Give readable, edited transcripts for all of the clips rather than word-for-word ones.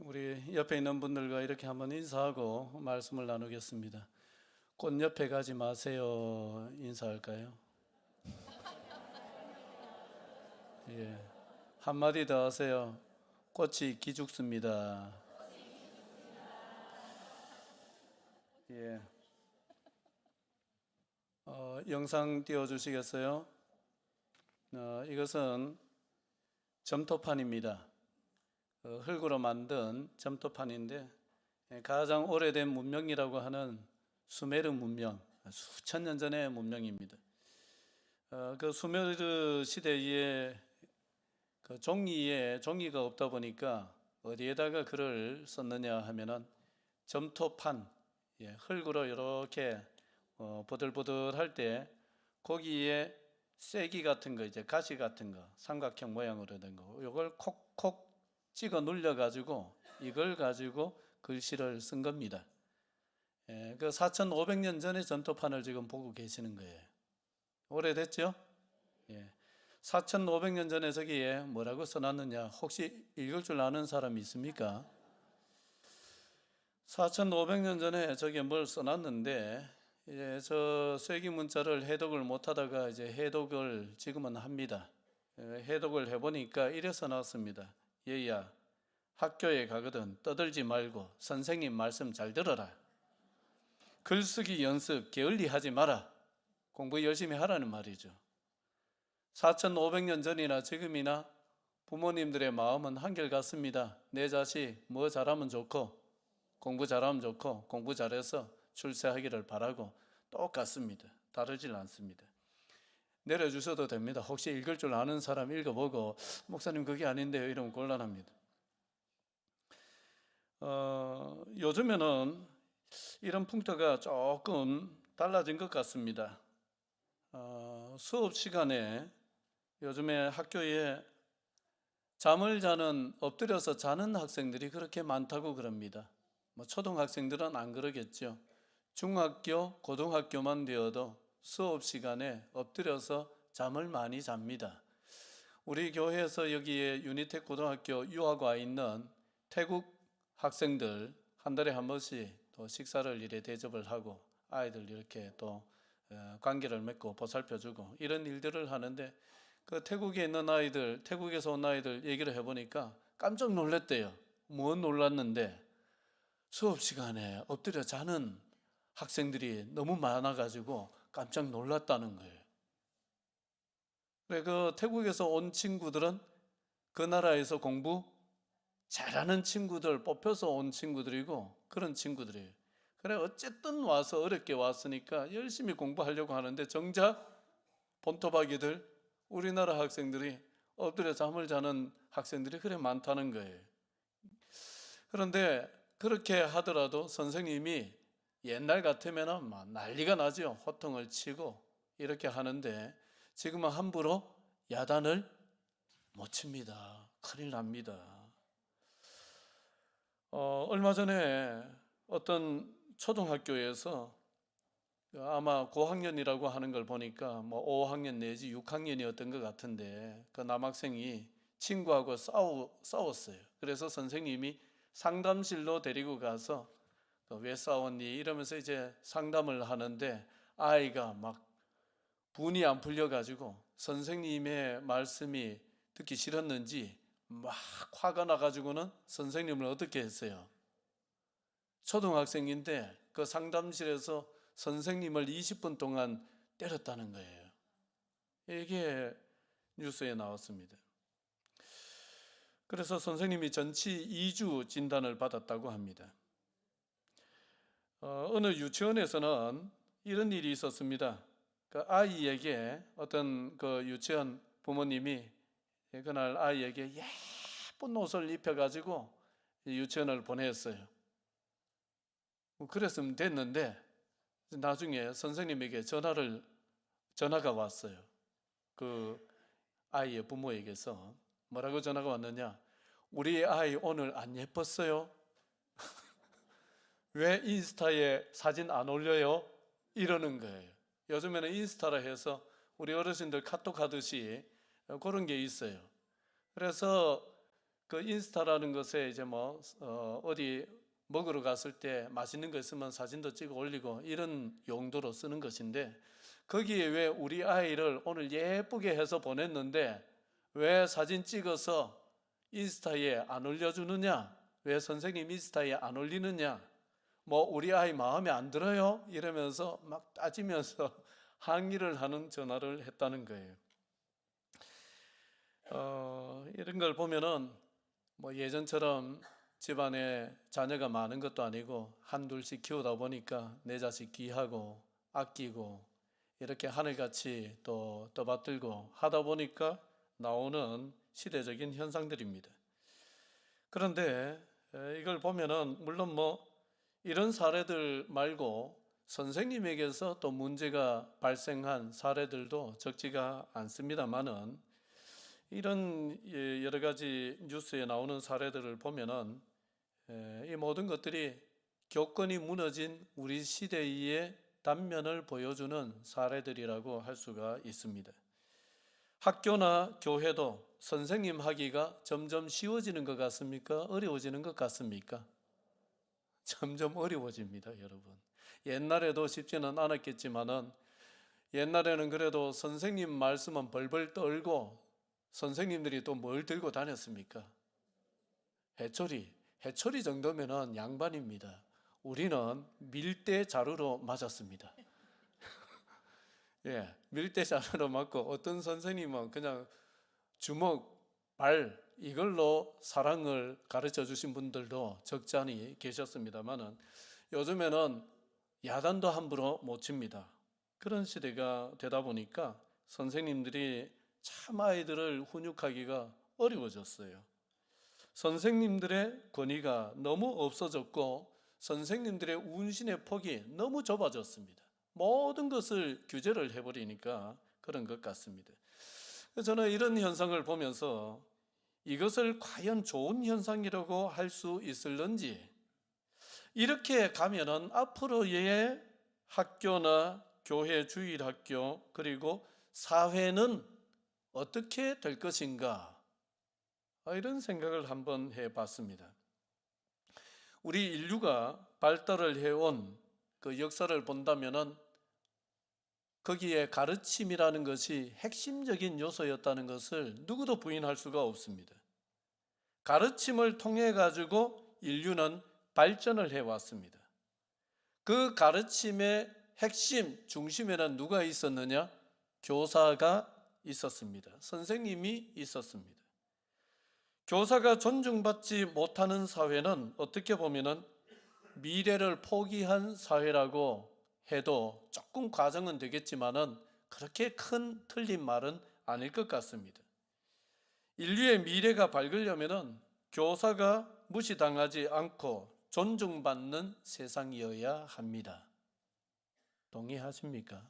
우리 옆에 있는 분들과 이렇게 한번 인사하고 말씀을 나누겠습니다. 꽃 옆에 가지 마세요. 인사할까요? 예. 한마디 더 하세요. 꽃이 기죽습니다. 예. 영상 띄워주시겠어요? 이것은 점토판입니다. 흙으로 만든 점토판인데 가장 오래된 문명이라고 하는 수메르 문명, 수천 년 전의 문명입니다. 그 수메르 시대에 그 종이가 없다 보니까 어디에다가 글을 썼느냐 하면은 점토판, 흙으로 이렇게 보들보들할 때 거기에 쐐기 같은 거, 이제 가시 같은 거, 삼각형 모양으로 된 거, 이걸 콕콕 찍어 눌려 가지고 이걸 가지고 글씨를 쓴 겁니다. 그 4,500년 전의 점토판을 지금 보고 계시는 거예요. 오래됐죠? 4,500년 전에 저기에 뭐라고 써놨느냐? 혹시 읽을 줄 아는 사람이 있습니까? 4,500년 전에 저기에 뭘 써놨는데 이제 저 쐐기 문자를 해독을 못하다가 이제 해독을 지금은 합니다. 해독을 해보니까 이래 써놨습니다. 얘야, 학교에 가거든 떠들지 말고 선생님 말씀 잘 들어라. 글쓰기 연습 게을리 하지 마라. 공부 열심히 하라는 말이죠. 4,500년 전이나 지금이나 부모님들의 마음은 한결같습니다. 내 자식 뭐 잘하면 좋고 공부 잘하면 좋고 공부 잘해서 출세하기를 바라고 똑같습니다. 다르질 않습니다. 내려주셔도 됩니다. 혹시 읽을 줄 아는 사람 읽어보고 목사님 그게 아닌데요 이러면 곤란합니다. 요즘에는 이런 풍토가 조금 달라진 것 같습니다. 수업 시간에 요즘에 학교에 잠을 자는, 엎드려서 자는 학생들이 그렇게 많다고 그럽니다. 초등학생들은 안 그러겠죠. 중학교, 고등학교만 되어도 수업 시간에 엎드려서 잠을 많이 잡니다. 우리 교회에서 여기에 유니텍 고등학교 유학 와 있는 태국 학생들 한 달에 한 번씩 또 식사를 이래 대접을 하고 아이들 이렇게 또 관계를 맺고 보살펴주고 이런 일들을 하는데 그 태국에 있는 아이들, 태국에서 온 아이들 얘기를 해보니까 깜짝 놀랐대요. 뭐 놀랐는데 수업 시간에 엎드려 자는 학생들이 너무 많아가지고 깜짝 놀랐다는 거예요. 그래, 그 태국에서 온 친구들은 그 나라에서 공부 잘하는 친구들, 뽑혀서 온 친구들이고 그런 친구들이에요. 그래, 어쨌든 와서 어렵게 왔으니까 열심히 공부하려고 하는데 정작 본토박이들, 우리나라 학생들이 엎드려 잠을 자는 학생들이 그래 많다는 거예요. 그런데 그렇게 하더라도 선생님이 옛날 같으면 막 난리가 나죠. 호통을 치고 이렇게 하는데 지금은 함부로 야단을 못 칩니다. 큰일 납니다. 얼마 전에 어떤 초등학교에서 아마 고학년이라고 하는 걸 보니까 5학년 내지 6학년이었던 것 같은데 그 남학생이 친구하고 싸웠어요. 그래서 선생님이 상담실로 데리고 가서 왜 싸웠니? 이러면서 이제 상담을 하는데 아이가 막 분이 안 풀려가지고 선생님의 말씀이 듣기 싫었는지 막 화가 나가지고는 선생님을 어떻게 했어요? 초등학생인데 그 상담실에서 선생님을 20분 동안 때렸다는 거예요. 이게 뉴스에 나왔습니다. 그래서 선생님이 전치 2주 진단을 받았다고 합니다. 어느 유치원에서는 이런 일이 있었습니다. 그 아이에게 어떤 그 유치원 부모님이 그날 아이에게 예쁜 옷을 입혀가지고 유치원을 보냈어요. 그랬으면 됐는데 나중에 선생님에게 전화가 왔어요. 그 아이의 부모에게서 뭐라고 전화가 왔느냐? 우리 아이 오늘 안 예뻤어요? 왜 인스타에 사진 안 올려요? 이러는 거예요. 요즘에는 인스타라 해서 우리 어르신들 카톡 하듯이 그런 게 있어요. 그래서 그 인스타라는 것에 이제 뭐 어디 먹으러 갔을 때 맛있는 거 있으면 사진도 찍어 올리고 이런 용도로 쓰는 것인데, 거기에 왜 우리 아이를 오늘 예쁘게 해서 보냈는데 왜 사진 찍어서 인스타에 안 올려주느냐, 왜 선생님 인스타에 안 올리느냐, 뭐 우리 아이 마음에 안 들어요? 이러면서 막 따지면서 항의를 하는 전화를 했다는 거예요. 이런 걸 보면은 뭐 예전처럼 집안에 자녀가 많은 것도 아니고 한둘씩 키우다 보니까 내 자식 귀하고 아끼고 이렇게 하늘같이 또 떠받들고 하다 보니까 나오는 시대적인 현상들입니다. 그런데 이걸 보면은 물론 뭐 이런 사례들 말고 선생님에게서 또 문제가 발생한 사례들도 적지가 않습니다만은, 이런 여러 가지 뉴스에 나오는 사례들을 보면은 이 모든 것들이 교권이 무너진 우리 시대의 단면을 보여주는 사례들이라고 할 수가 있습니다. 학교나 교회도 선생님 하기가 점점 쉬워지는 것 같습니까? 어려워지는 것 같습니까? 점점 어려워집니다, 여러분. 옛날에도 쉽지는 않았겠지만은 옛날에는 그래도 선생님 말씀은 벌벌 떨고 선생님들이 또 뭘 들고 다녔습니까? 해초리 정도면은 양반입니다. 우리는 밀대 자루로 맞았습니다. 예, 밀대 자루로 맞고 어떤 선생님은 그냥 주먹, 발 이걸로 사랑을 가르쳐 주신 분들도 적지 않이 계셨습니다만은 요즘에는 야단도 함부로 못 칩니다. 그런 시대가 되다 보니까 선생님들이 참 아이들을 훈육하기가 어려워졌어요. 선생님들의 권위가 너무 없어졌고 선생님들의 운신의 폭이 너무 좁아졌습니다. 모든 것을 규제를 해버리니까 그런 것 같습니다. 저는 이런 현상을 보면서 이것을 과연 좋은 현상이라고 할 수 있을런지, 이렇게 가면은 앞으로의 학교나 교회 주일학교 그리고 사회는 어떻게 될 것인가, 이런 생각을 한번 해봤습니다. 우리 인류가 발달을 해온 그 역사를 본다면은 거기에 가르침이라는 것이 핵심적인 요소였다는 것을 누구도 부인할 수가 없습니다. 가르침을 통해 가지고 인류는 발전을 해왔습니다. 그 가르침의 핵심, 중심에는 누가 있었느냐? 교사가 있었습니다. 선생님이 있었습니다. 교사가 존중받지 못하는 사회는 어떻게 보면은 미래를 포기한 사회라고 해도 조금 과정은 되겠지만은 그렇게 큰 틀린 말은 아닐 것 같습니다. 인류의 미래가 밝으려면은 교사가 무시당하지 않고 존중받는 세상이어야 합니다. 동의하십니까?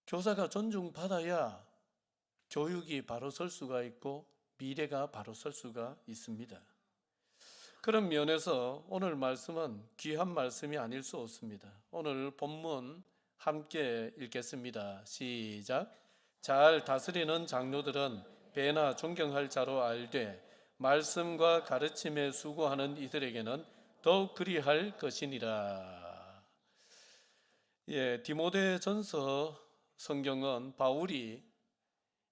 교사가 존중받아야 교육이 바로 설 수가 있고 미래가 바로 설 수가 있습니다. 그런 면에서 오늘 말씀은 귀한 말씀이 아닐 수 없습니다. 오늘 본문 함께 읽겠습니다. 시작. 잘 다스리는 장로들은 배나 존경할 자로 알되 말씀과 가르침에 수고하는 이들에게는 더욱 그리할 것이니라. 디모데전서 성경은 바울이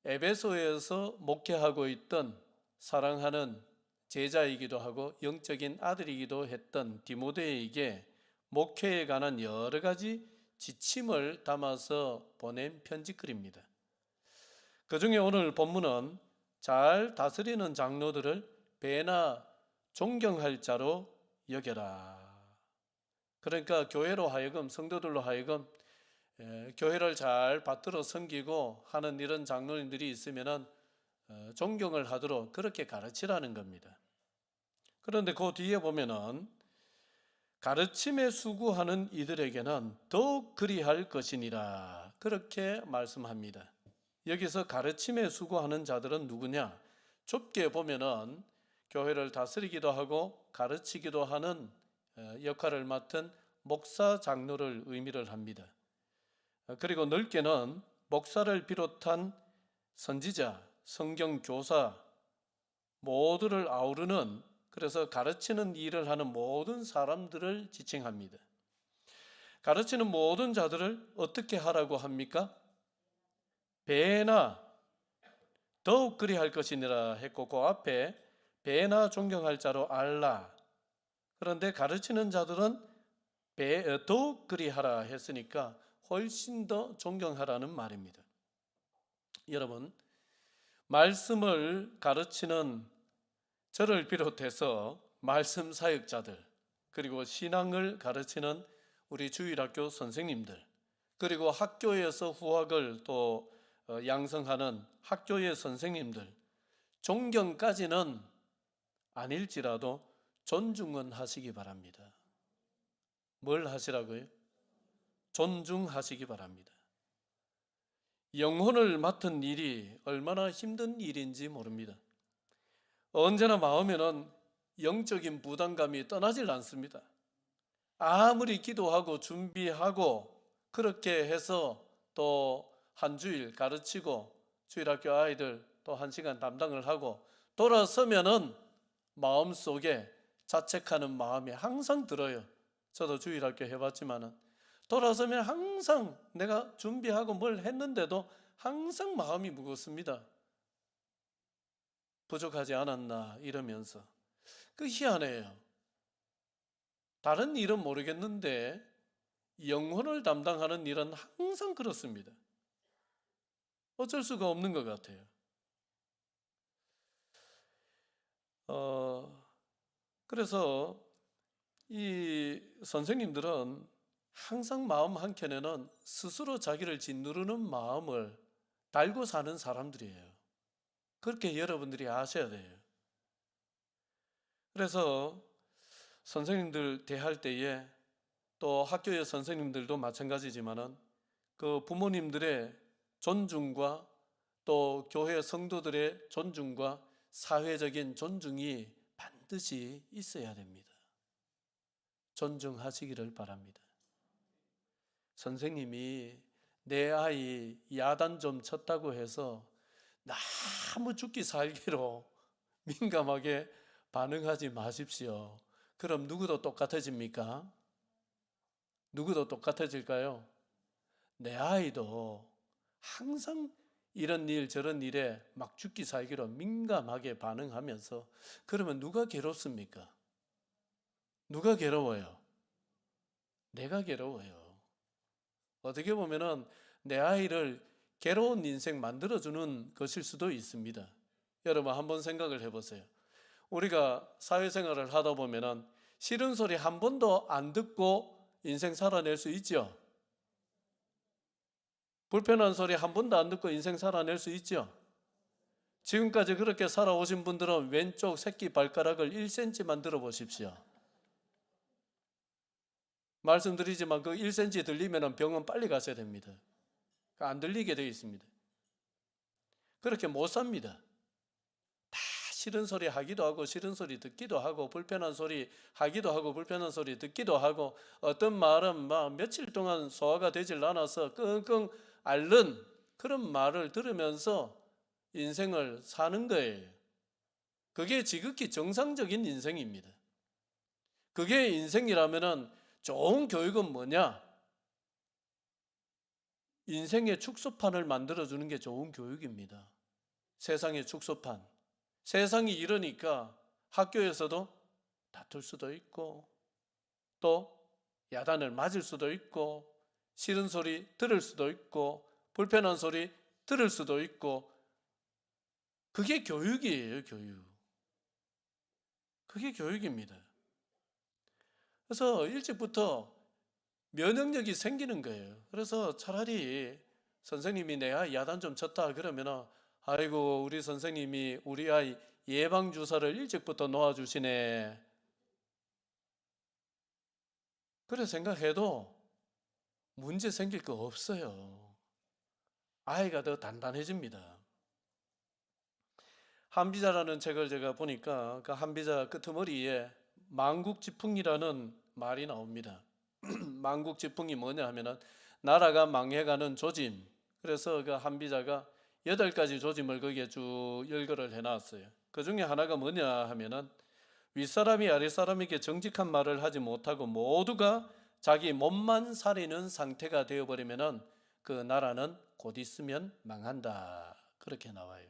에베소에서 목회하고 있던 사랑하는 제자이기도 하고 영적인 아들이기도 했던 디모데에게 목회에 관한 여러 가지 지침을 담아서 보낸 편지글입니다. 그 중에 오늘 본문은 잘 다스리는 장로들을 배나 존경할 자로 여겨라. 그러니까 교회로 하여금, 성도들로 하여금 교회를 잘 받들어 섬기고 하는 이런 장로님들이 있으면은 존경을 하도록 그렇게 가르치라는 겁니다. 그런데 그 뒤에 보면은 가르침에 수고하는 이들에게는 더욱 그리할 것이니라, 그렇게 말씀합니다. 여기서 가르침에 수고하는 자들은 누구냐? 좁게 보면은 교회를 다스리기도 하고 가르치기도 하는 역할을 맡은 목사, 장로를 의미를 합니다. 그리고 넓게는 목사를 비롯한 선지자, 성경 교사, 모두를 아우르는, 그래서 가르치는 일을 하는 모든 사람들을 지칭합니다. 가르치는 모든 자들을 어떻게 하라고 합니까? 배나 더욱 그리할 것이니라 했고, 그 앞에 배나 존경할 자로 알라. 그런데 가르치는 자들은 더욱 그리하라 했으니까 훨씬 더 존경하라는 말입니다. 여러분, 말씀을 가르치는 저를 비롯해서 말씀 사역자들, 그리고 신앙을 가르치는 우리 주일학교 선생님들, 그리고 학교에서 후학을 또 양성하는 학교의 선생님들, 존경까지는 아닐지라도 존중은 하시기 바랍니다. 뭘 하시라고요? 존중하시기 바랍니다. 영혼을 맡은 일이 얼마나 힘든 일인지 모릅니다. 언제나 마음에는 영적인 부담감이 떠나질 않습니다. 아무리 기도하고 준비하고 그렇게 해서 또 한 주일 가르치고 주일학교 아이들 또 1시간 담당을 하고 돌아서면은 마음속에 자책하는 마음이 항상 들어요. 저도 주일학교 해봤지만은 돌아서면 항상 내가 준비하고 뭘 했는데도 항상 마음이 무겁습니다. 부족하지 않았나 이러면서. 그 희한해요. 다른 일은 모르겠는데 영혼을 담당하는 일은 항상 그렇습니다. 어쩔 수가 없는 것 같아요. 그래서 이 선생님들은 항상 마음 한켠에는 스스로 자기를 짓누르는 마음을 달고 사는 사람들이에요. 그렇게 여러분들이 아셔야 돼요. 그래서 선생님들 대할 때에 또 학교의 선생님들도 마찬가지지만은 그 부모님들의 존중과 또 교회 성도들의 존중과 사회적인 존중이 반드시 있어야 됩니다. 존중하시기를 바랍니다. 선생님이 내 아이 야단 좀 쳤다고 해서 너무 죽기 살기로 민감하게 반응하지 마십시오. 그럼 누구도 똑같아집니까? 누구도 똑같아질까요? 내 아이도 항상 이런 일 저런 일에 막 죽기 살기로 민감하게 반응하면서 그러면 누가 괴롭습니까? 누가 괴로워요? 내가 괴로워요. 어떻게 보면은 내 아이를 괴로운 인생 만들어주는 것일 수도 있습니다. 여러분 한번 생각을 해보세요. 우리가 사회생활을 하다 보면은 싫은 소리 한 번도 안 듣고 인생 살아낼 수 있죠. 불편한 소리 한 번도 안 듣고 인생 살아낼 수 있죠. 지금까지 그렇게 살아오신 분들은 왼쪽 새끼 발가락을 1cm만 들어보십시오. 말씀드리지만 그 1cm 들리면 병원 빨리 가셔야 됩니다. 안 들리게 되어 있습니다. 그렇게 못 삽니다. 다 싫은 소리 하기도 하고 싫은 소리 듣기도 하고 불편한 소리 하기도 하고 불편한 소리 듣기도 하고 어떤 말은 막 며칠 동안 소화가 되질 않아서 끙끙 앓는 그런 말을 들으면서 인생을 사는 거예요. 그게 지극히 정상적인 인생입니다. 그게 인생이라면은 좋은 교육은 뭐냐? 인생의 축소판을 만들어주는 게 좋은 교육입니다. 세상의 축소판. 세상이 이러니까 학교에서도 다툴 수도 있고 또 야단을 맞을 수도 있고 싫은 소리 들을 수도 있고 불편한 소리 들을 수도 있고 그게 교육이에요, 교육. 그게 교육입니다. 그래서 일찍부터 면역력이 생기는 거예요. 그래서 차라리 선생님이 내 아이 야단 좀 쳤다 그러면 아이고 우리 선생님이 우리 아이 예방주사를 일찍부터 놓아주시네. 그래 생각해도 문제 생길 거 없어요. 아이가 더 단단해집니다. 한비자라는 책을 제가 보니까 그 한비자 끄트머리에 망국지풍이라는 말이 나옵니다. 망국지풍이 뭐냐 하면은 나라가 망해가는 조짐. 그래서 그 한비자가 8가지 조짐을 거기에 쭉 열거를 해놨어요. 그 중에 하나가 뭐냐 하면은 윗사람이 아랫사람에게 정직한 말을 하지 못하고 모두가 자기 몸만 사리는 상태가 되어버리면은 그 나라는 곧 있으면 망한다. 그렇게 나와요.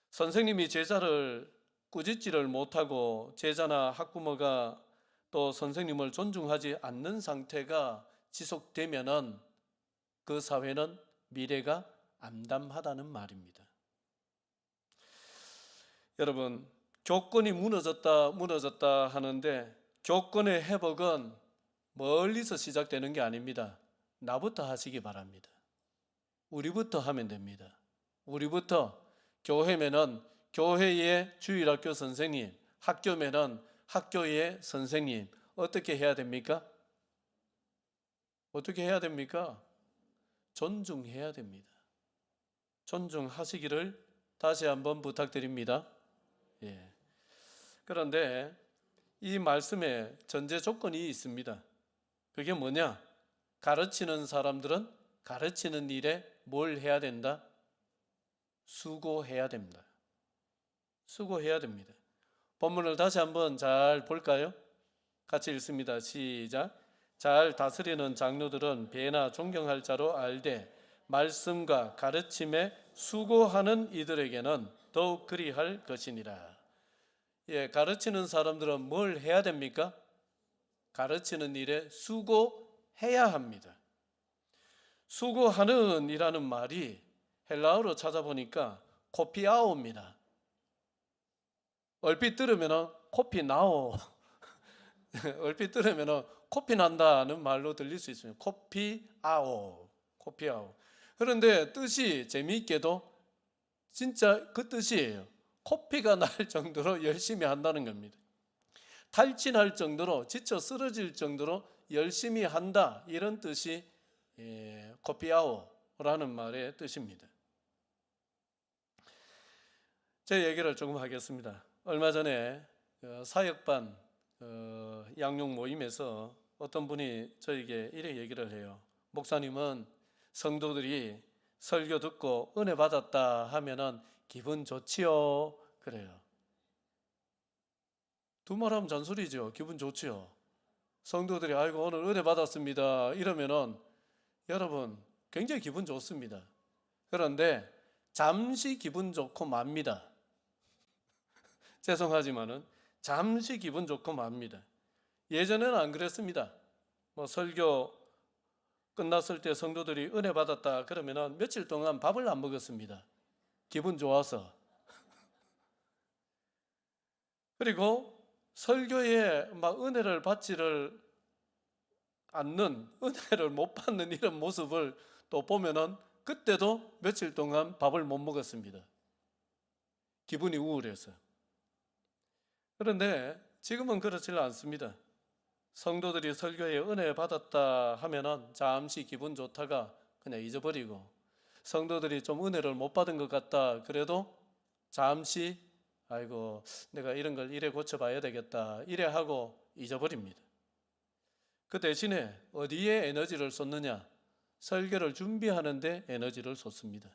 선생님이 제자를 꾸짖지를 못하고 제자나 학부모가 또 선생님을 존중하지 않는 상태가 지속되면은 그 사회는 미래가 암담하다는 말입니다. 여러분, 교권이 무너졌다 하는데 교권의 회복은 멀리서 시작되는 게 아닙니다. 나부터 하시기 바랍니다. 우리부터 하면 됩니다. 우리부터 교회면은 교회의 주일학교 선생님, 학교면은 학교의 선생님 어떻게 해야 됩니까? 어떻게 해야 됩니까? 존중해야 됩니다. 존중하시기를 다시 한번 부탁드립니다. 예. 그런데 이 말씀에 전제 조건이 있습니다. 그게 뭐냐? 가르치는 사람들은 가르치는 일에 뭘 해야 된다? 수고해야 됩니다. 수고해야 됩니다. 본문을 다시 한번 잘 볼까요? 같이 읽습니다. 시작. 잘 다스리는 장로들은 배나 존경할 자로 알되 말씀과 가르침에 수고하는 이들에게는 더욱 그리할 것이니라. 예, 가르치는 사람들은 뭘 해야 됩니까? 가르치는 일에 수고해야 합니다. 수고하는 이라는 말이 헬라어로 찾아보니까 코피아오입니다. 얼핏 들으면 코피 나오 얼핏 들으면 코피 난다는 말로 들릴 수 있습니다. 코피아오. 그런데 뜻이 재미있게도 진짜 그 뜻이에요. 코피가 날 정도로 열심히 한다는 겁니다. 탈진할 정도로 지쳐 쓰러질 정도로 열심히 한다, 이런 뜻이 코피아오라는 말의 뜻입니다. 제 얘기를 조금 하겠습니다. 얼마 전에 사역반 양육 모임에서 어떤 분이 저에게 이렇게 얘기를 해요. 목사님은 성도들이 설교 듣고 은혜 받았다 하면은 기분 좋지요? 그래요. 두말하면 잔소리죠. 기분 좋지요. 성도들이 아이고 오늘 은혜 받았습니다 이러면은 여러분 굉장히 기분 좋습니다. 그런데 잠시 기분 좋고 맙니다. 죄송하지만은 잠시 기분 좋고 맙니다. 예전에는 안 그랬습니다. 설교 끝났을 때 성도들이 은혜 받았다 그러면은 며칠 동안 밥을 안 먹었습니다. 기분 좋아서. 그리고 설교에 막 은혜를 받지를 않는, 은혜를 못 받는 이런 모습을 또 보면은 그때도 며칠 동안 밥을 못 먹었습니다. 기분이 우울해서. 그런데 지금은 그렇지 않습니다. 성도들이 설교에 은혜 받았다 하면은 잠시 기분 좋다가 그냥 잊어버리고, 성도들이 좀 은혜를 못 받은 것 같다 그래도 잠시 아이고 내가 이런 걸 이래 고쳐봐야 되겠다 이래 하고 잊어버립니다. 그 대신에 어디에 에너지를 쏟느냐? 설교를 준비하는데 에너지를 쏟습니다.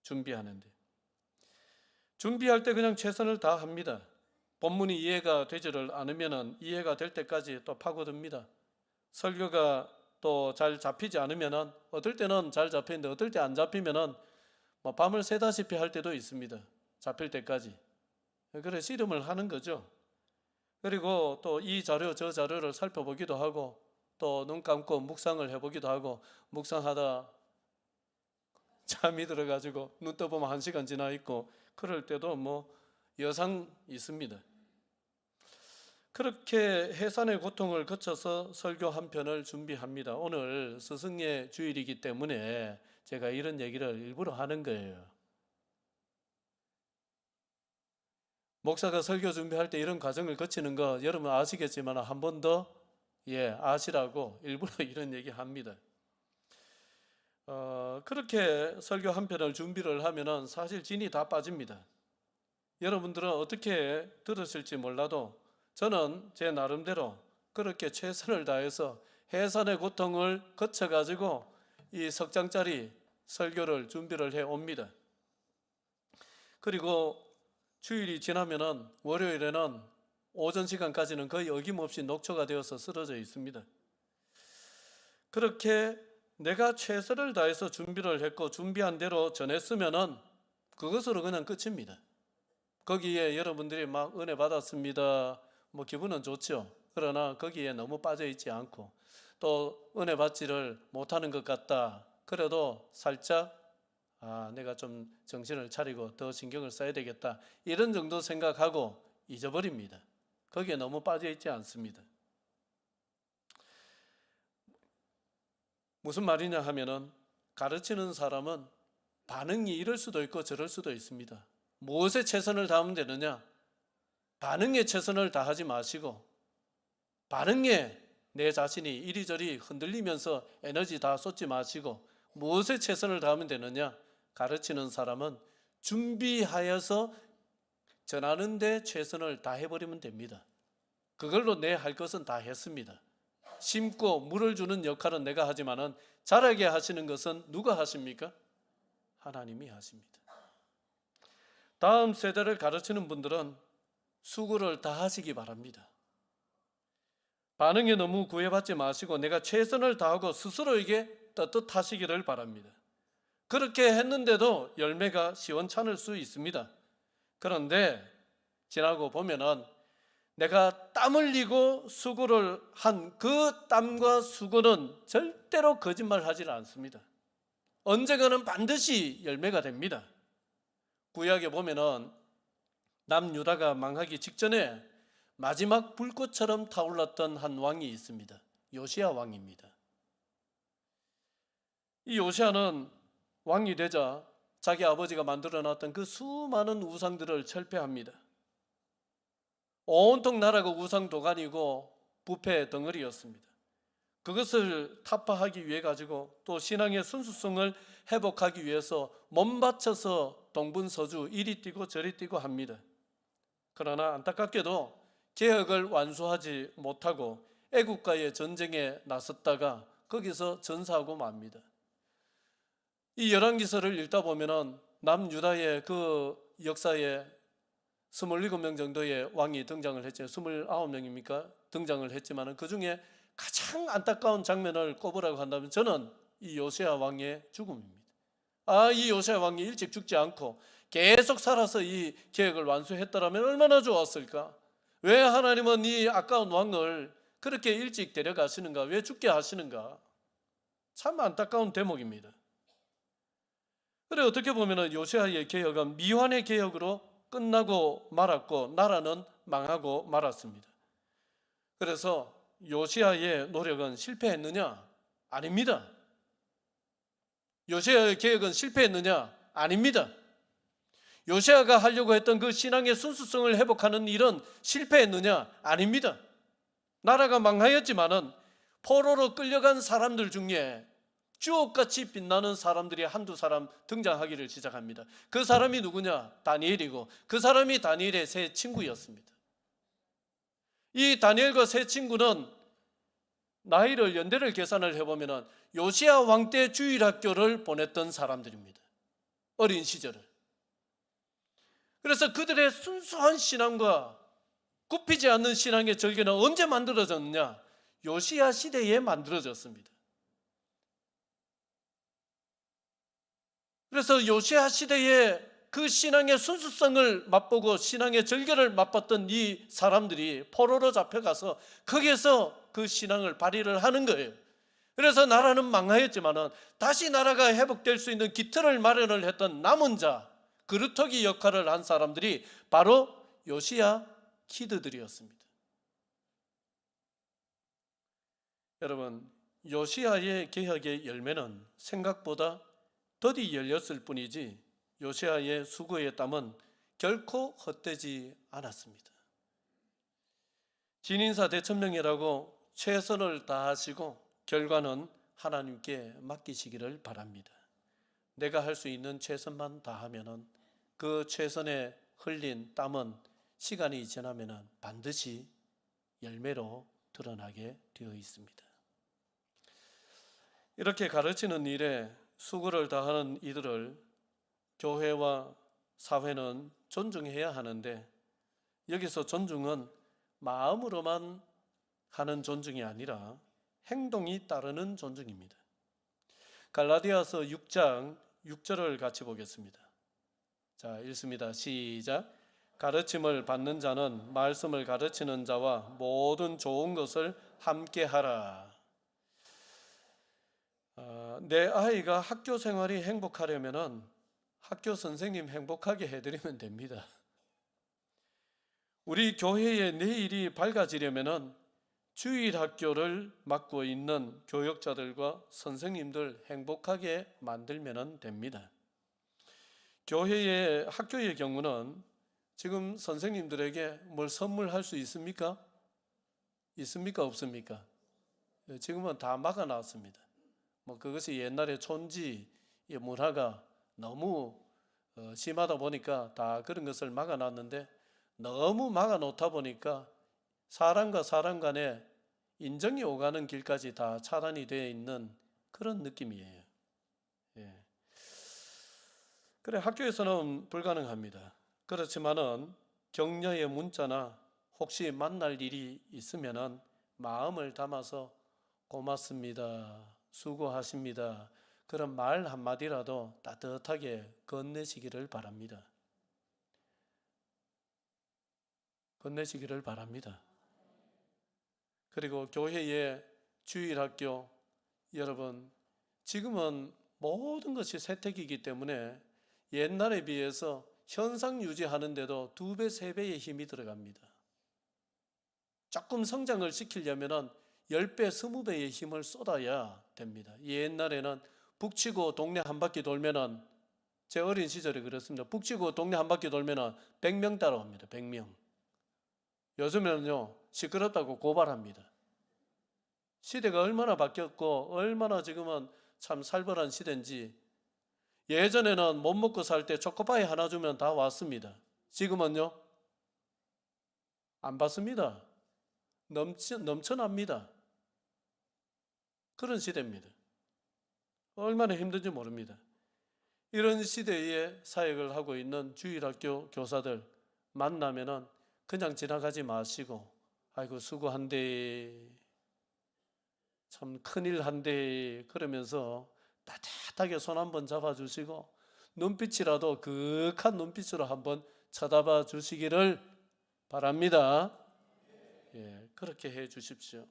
준비하는데. 준비할 때 그냥 최선을 다합니다. 본문이 이해가 되지를 않으면 이해가 될 때까지 또 파고듭니다. 설교가 또 잘 잡히지 않으면 어떨 때는 잘 잡히는데 어떨 때 안 잡히면 밤을 새다시피 할 때도 있습니다. 잡힐 때까지. 그래 씨름을 하는 거죠. 그리고 또 이 자료 저 자료를 살펴보기도 하고 또 눈 감고 묵상을 해보기도 하고 묵상하다 잠이 들어가지고 눈 떠보면 1시간 지나 있고 그럴 때도 여상 있습니다. 그렇게 해산의 고통을 거쳐서 설교 한 편을 준비합니다. 오늘 스승의 주일이기 때문에 제가 이런 얘기를 일부러 하는 거예요. 목사가 설교 준비할 때 이런 과정을 거치는 거 여러분 아시겠지만 한 번 더 아시라고 일부러 이런 얘기 합니다. 그렇게 설교 한 편을 준비를 하면은 사실 진이 다 빠집니다. 여러분들은 어떻게 들으실지 몰라도 저는 제 나름대로 그렇게 최선을 다해서 해산의 고통을 거쳐가지고 이 석장짜리 설교를 준비를 해 옵니다. 그리고 주일이 지나면은 월요일에는 오전 시간까지는 거의 어김없이 녹초가 되어서 쓰러져 있습니다. 그렇게 내가 최선을 다해서 준비를 했고 준비한 대로 전했으면은 그것으로 그냥 끝입니다. 거기에 여러분들이 막 은혜 받았습니다, 뭐 기분은 좋죠. 그러나 거기에 너무 빠져 있지 않고 또 은혜 받지를 못하는 것 같다, 그래도 살짝 내가 좀 정신을 차리고 더 신경을 써야 되겠다, 이런 정도 생각하고 잊어버립니다. 거기에 너무 빠져 있지 않습니다. 무슨 말이냐 하면은, 가르치는 사람은 반응이 이럴 수도 있고 저럴 수도 있습니다. 무엇에 최선을 다하면 되느냐? 반응에 최선을 다하지 마시고 반응에 내 자신이 이리저리 흔들리면서 에너지 다 쏟지 마시고 무엇에 최선을 다하면 되느냐? 가르치는 사람은 준비하여서 전하는 데 최선을 다해버리면 됩니다. 그걸로 내 할 것은 다 했습니다. 심고 물을 주는 역할은 내가 하지만은 자라게 하시는 것은 누가 하십니까? 하나님이 하십니다. 다음 세대를 가르치는 분들은 수고를 다 하시기 바랍니다. 반응에 너무 구애받지 마시고 내가 최선을 다하고 스스로에게 떳떳하시기를 바랍니다. 그렇게 했는데도 열매가 시원찮을 수 있습니다. 그런데 지나고 보면은 내가 땀 흘리고 수고를 한 그 땀과 수고는 절대로 거짓말하지 않습니다. 언젠가는 반드시 열매가 됩니다. 구약에 보면은 남유다가 망하기 직전에 마지막 불꽃처럼 타올랐던 한 왕이 있습니다. 요시야 왕입니다. 이 요시야는 왕이 되자 자기 아버지가 만들어놨던 그 수많은 우상들을 철폐합니다. 온통 나라가 우상 도가니고 부패 덩어리였습니다. 그것을 타파하기 위해 가지고 또 신앙의 순수성을 회복하기 위해서 몸 바쳐서 동분서주 이리 뛰고 저리 뛰고 합니다. 그러나 안타깝게도 개혁을 완수하지 못하고 애국가의 전쟁에 나섰다가 거기서 전사하고 맙니다. 이 열왕기서를 읽다 보면은 남유다의 그 역사에 27명 정도의 왕이 등장을 했죠. 29명입니까? 등장을 했지만 그 중에 가장 안타까운 장면을 꼽으라고 한다면 저는 이 요시야 왕의 죽음입니다. 이 요시야 왕이 일찍 죽지 않고 계속 살아서 이 계획을 완수했더라면 얼마나 좋았을까? 왜 하나님은 이 아까운 왕을 그렇게 일찍 데려가시는가? 왜 죽게 하시는가? 참 안타까운 대목입니다. 그래 어떻게 보면 요시야의 개혁은 미완의 개혁으로 끝나고 말았고 나라는 망하고 말았습니다. 그래서 요시야의 노력은 실패했느냐? 아닙니다. 요시야의 개혁은 실패했느냐? 아닙니다. 요시야가 하려고 했던 그 신앙의 순수성을 회복하는 일은 실패했느냐? 아닙니다. 나라가 망하였지만은 포로로 끌려간 사람들 중에 주옥같이 빛나는 사람들이 한두 사람 등장하기를 시작합니다. 그 사람이 누구냐? 다니엘이고 그 사람이 다니엘의 세 친구였습니다. 이 다니엘과 세 친구는 나이를 연대를 계산을 해보면 요시야 왕 때 주일학교를 보냈던 사람들입니다. 어린 시절을. 그래서 그들의 순수한 신앙과 굽히지 않는 신앙의 절개는 언제 만들어졌느냐? 요시야 시대에 만들어졌습니다. 그래서 요시야 시대에 그 신앙의 순수성을 맛보고 신앙의 절개를 맛봤던 이 사람들이 포로로 잡혀가서 거기에서 그 신앙을 발휘를 하는 거예요. 그래서 나라는 망하였지만 다시 나라가 회복될 수 있는 기틀을 마련을 했던 남은 자, 그루터기 역할을 한 사람들이 바로 요시야 키드들이었습니다. 여러분, 요시야의 개혁의 열매는 생각보다 더디 열렸을 뿐이지 요시야의 수고의 땀은 결코 헛되지 않았습니다. 진인사 대천명이라고 최선을 다하시고 결과는 하나님께 맡기시기를 바랍니다. 내가 할 수 있는 최선만 다하면은 그 최선에 흘린 땀은 시간이 지나면은 반드시 열매로 드러나게 되어 있습니다. 이렇게 가르치는 일에 수고를 다하는 이들을 교회와 사회는 존중해야 하는데 여기서 존중은 마음으로만 하는 존중이 아니라 행동이 따르는 존중입니다. 갈라디아서 6장 6절을 같이 보겠습니다. 자, 읽습니다. 시작. 가르침을 받는 자는 말씀을 가르치는 자와 모든 좋은 것을 함께 하라. 내 아이가 학교 생활이 행복하려면 학교 선생님 행복하게 해드리면 됩니다. 우리 교회의 내일이 밝아지려면 주일 학교를 맡고 있는 교역자들과 선생님들 행복하게 만들면 됩니다. 교회의 학교의 경우는 지금 선생님들에게 뭘 선물할 수 있습니까? 있습니까? 없습니까? 지금은 다 막아놨습니다. 그것이 옛날에 촌지의 문화가 너무 심하다 보니까 다 그런 것을 막아놨는데 너무 막아놓다 보니까 사람과 사람 간에 인정이 오가는 길까지 다 차단이 되어 있는 그런 느낌이에요. 예. 그래, 학교에서는 불가능합니다. 그렇지만은 격려의 문자나 혹시 만날 일이 있으면은 마음을 담아서 고맙습니다, 수고하십니다, 그런 말 한마디라도 따뜻하게 건네시기를 바랍니다. 건네시기를 바랍니다. 그리고 교회의 주일학교, 여러분 지금은 모든 것이 세택이기 때문에 옛날에 비해서 현상 유지하는데도 2배, 3배의 힘이 들어갑니다. 조금 성장을 시키려면 10배, 20배의 힘을 쏟아야 됩니다. 옛날에는 북치고 동네 한 바퀴 돌면은, 제 어린 시절에 그렇습니다. 북치고 동네 한 바퀴 돌면은 100명 따라옵니다. 100명. 요즘에는요, 시끄럽다고 고발합니다. 시대가 얼마나 바뀌었고 얼마나 지금은 참 살벌한 시대인지. 예전에는 못 먹고 살 때 초코파이 하나 주면 다 왔습니다. 지금은요, 안 받습니다. 넘쳐납니다. 그런 시대입니다. 얼마나 힘든지 모릅니다. 이런 시대에 사역을 하고 있는 주일학교 교사들 만나면은 그냥 지나가지 마시고, 아이고 수고한데, 참 큰일 한데, 그러면서 따뜻하게 손 한번 잡아주시고 눈빛이라도 그윽한 눈빛으로 한번 쳐다봐 주시기를 바랍니다. 예, 그렇게 해 주십시오.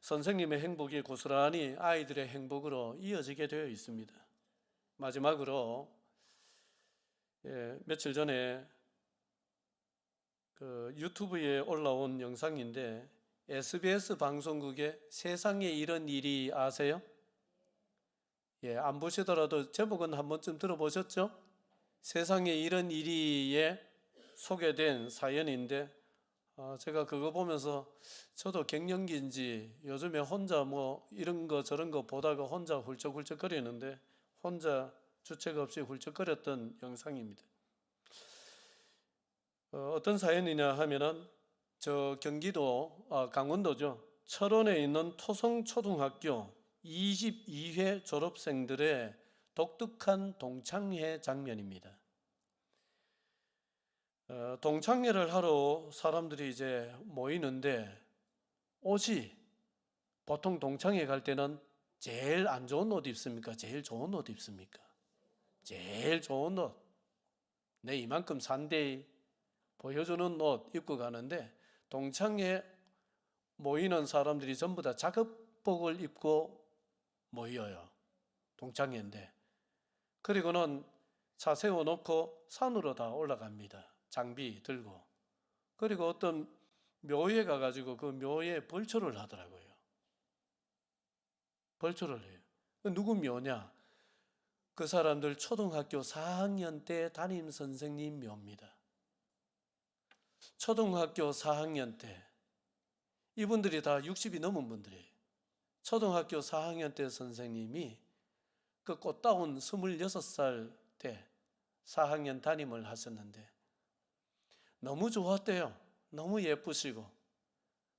선생님의 행복이 고스란히 아이들의 행복으로 이어지게 되어 있습니다. 마지막으로 며칠 전에 유튜브에 올라온 영상인데, SBS 방송국의 세상에 이런 일이 아세요? 안 보시더라도 제목은 한 번쯤 들어보셨죠? 세상에 이런 일이에 소개된 사연인데, 제가 그거 보면서 저도 갱년기인지 요즘에 혼자 이런 거 저런 거 보다가 혼자 훌쩍훌쩍 거리는데, 혼자 주책 없이 훌쩍거렸던 영상입니다. 어떤 사연이냐 하면은 저 경기도 강원도죠. 철원에 있는 토성초등학교 22회 졸업생들의 독특한 동창회 장면입니다. 동창회를 하러 사람들이 이제 모이는데, 옷이 보통 동창회 갈 때는 제일 안 좋은 옷 입습니까? 제일 좋은 옷 입습니까? 제일 좋은 옷, 내 이만큼 산대 보여주는 옷 입고 가는데, 동창회 모이는 사람들이 전부 다 작업복을 입고 모여요. 동창회인데. 그리고는 차 세워놓고 산으로 다 올라갑니다. 장비 들고. 그리고 어떤 묘에 가가지고 그 묘에 벌초를 하더라고요. 벌초를 해요. 누구 묘냐? 그 사람들 초등학교 4학년 때 담임 선생님 묘입니다. 초등학교 4학년 때, 이분들이 다 60이 넘은 분들이에요. 초등학교 4학년 때 선생님이 그 꽃다운 26살 때 4학년 담임을 하셨는데 너무 좋았대요. 너무 예쁘시고.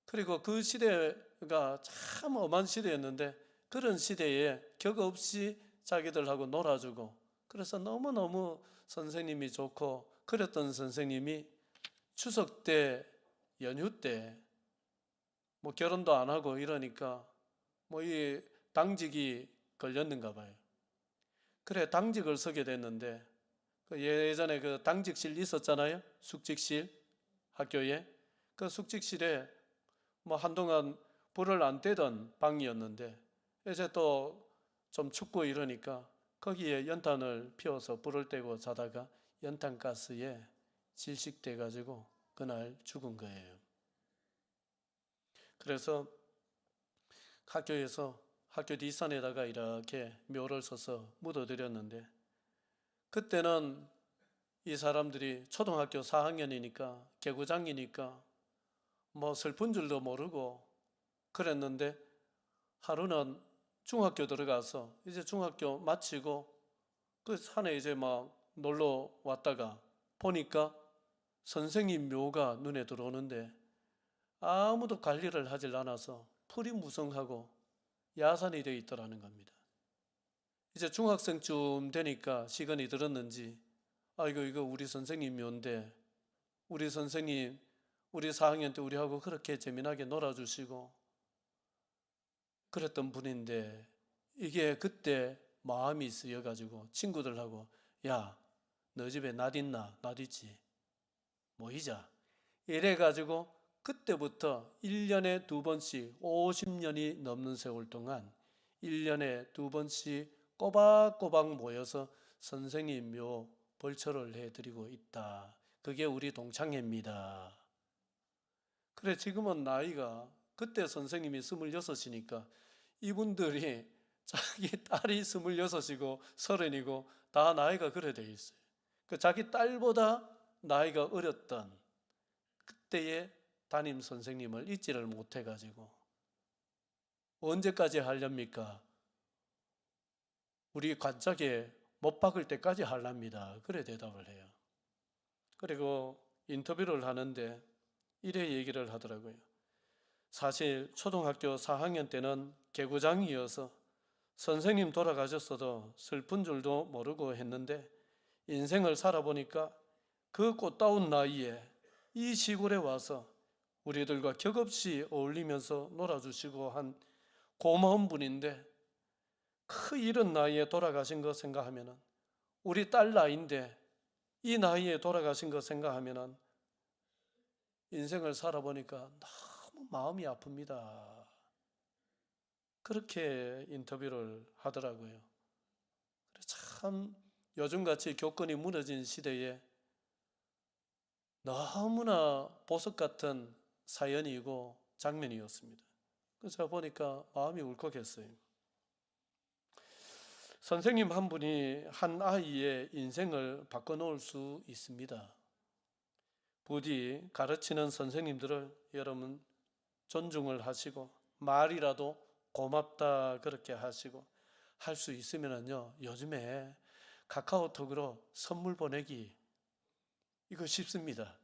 그리고 그 시대가 참 엄한 시대였는데, 그런 시대에 격 없이 자기들하고 놀아주고 그래서 너무너무 선생님이 좋고 그랬던 선생님이 추석 때 연휴 때 뭐 결혼도 안 하고 이러니까 뭐 이 당직이 걸렸는가 봐요. 그래 당직을 서게 됐는데 그 예전에 그 당직실 있었잖아요. 숙직실 학교에 그 숙직실에 뭐 한동안 불을 안 떼던 방이었는데 이제 또 좀 춥고 이러니까 거기에 연탄을 피워서 불을 떼고 자다가 연탄가스에 질식돼 가지고 그날 죽은 거예요. 그래서 학교에서 학교 뒷산에다가 이렇게 묘를 써서 묻어드렸는데 그때는 이 사람들이 초등학교 4학년이니까 개구장이니까 뭐 슬픈 줄도 모르고 그랬는데 하루는 중학교 들어가서 이제 중학교 마치고 그 산에 이제 막 놀러 왔다가 보니까 선생님 묘가 눈에 들어오는데 아무도 관리를 하질 않아서 풀이 무성하고 야산이 되어 있더라는 겁니다. 이제 중학생쯤 되니까 시간이 들었는지 아이고 이거 우리 선생님 묘인데 우리 선생님 우리 4학년 때 우리하고 그렇게 재미나게 놀아주시고 그랬던 분인데 이게 그때 마음이 쓰여가지고 친구들하고 야 너 집에 낫 있나? 낫 있지 모이자 이래가지고 그때부터 1년에 2번씩 50년이 넘는 세월 동안 1년에 2번씩 꼬박꼬박 모여서 선생님 묘 벌초를 해드리고 있다. 그게 우리 동창회입니다. 그래 지금은 나이가 그때 선생님이 26이니까 이분들이 자기 딸이 26이고 30이고 다 나이가 그래 돼 있어요. 그 자기 딸보다 나이가 어렸던 그때의 담임 선생님을 잊지를 못해가지고 언제까지 하렵니까? 우리 관짝에 못 박을 때까지 하랍니다. 그래 대답을 해요. 그리고 인터뷰를 하는데 이래 얘기를 하더라고요. 사실 초등학교 4학년 때는 개구장이어서 선생님 돌아가셨어도 슬픈 줄도 모르고 했는데 인생을 살아보니까 그 꽃다운 나이에 이 시골에 와서 우리들과 격없이 어울리면서 놀아주시고 한 고마운 분인데 그 이른 나이에 돌아가신 거 생각하면은 우리 딸 나이인데 이 나이에 돌아가신 거 생각하면은 인생을 살아보니까 너무 마음이 아픕니다. 그렇게 인터뷰를 하더라고요. 참 요즘같이 교권이 무너진 시대에 너무나 보석 같은 사연이고 장면이었습니다. 그래서 제가 보니까 마음이 울컥했어요. 선생님 한 분이 한 아이의 인생을 바꿔놓을 수 있습니다. 부디 가르치는 선생님들을 여러분 존중을 하시고 말이라도 고맙다 그렇게 하시고 할 수 있으면요 요즘에 카카오톡으로 선물 보내기 이거 쉽습니다.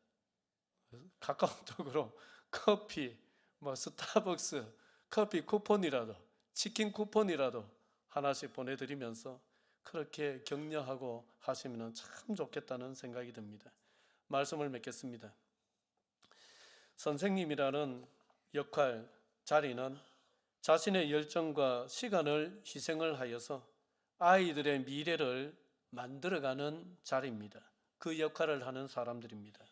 카카오톡으로 커피 뭐 스타벅스 커피 쿠폰이라도 치킨 쿠폰이라도 하나씩 보내드리면서 그렇게 격려하고 하시면 참 좋겠다는 생각이 듭니다. 말씀을 맺겠습니다. 선생님이라는 역할, 자리는 자신의 열정과 시간을 희생을 하여서 아이들의 미래를 만들어가는 자리입니다. 그 역할을 하는 사람들입니다.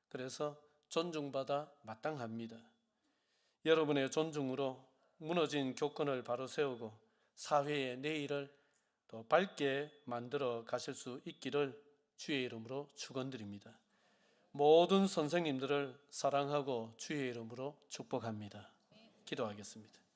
그래서 존중받아 마땅합니다. 여러분의 존중으로 무너진 교권을 바로 세우고 사회의 내일을 더 밝게 만들어 가실 수 있기를 주의 이름으로 축원드립니다. 모든 선생님들을 사랑하고 주의 이름으로 축복합니다. 기도하겠습니다.